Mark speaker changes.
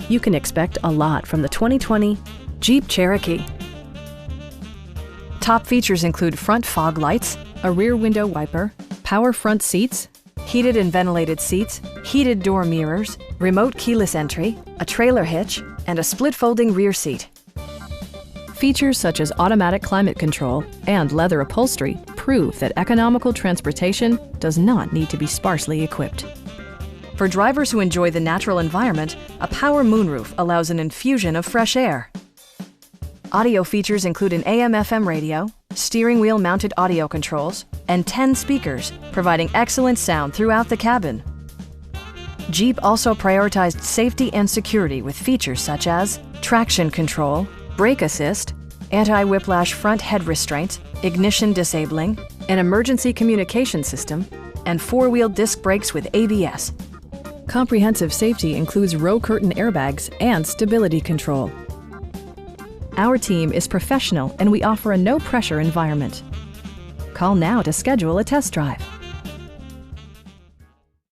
Speaker 1: You can expect a lot from the 2020 Jeep Cherokee. Top features include front fog lights, a rear window wiper, power front seats, heated and ventilated seats, heated door mirrors, remote keyless entry, a trailer hitch, and a split folding rear seat. Features such as automatic climate control and leather upholstery prove that economical transportation does not need to be sparsely equipped. For drivers who enjoy the natural environment, a power moonroof allows an infusion of fresh air. Audio features include an AM/FM radio, steering wheel mounted audio controls, and 10 speakers, providing excellent sound throughout the cabin. Jeep also prioritized safety and security with features such as traction control, brake assist, anti-whiplash front head restraints, ignition disabling, an emergency communication system, and four-wheel disc brakes with ABS. Comprehensive safety includes row curtain airbags and stability control. Our team is professional and we offer a no-pressure environment. Call now to schedule a test drive.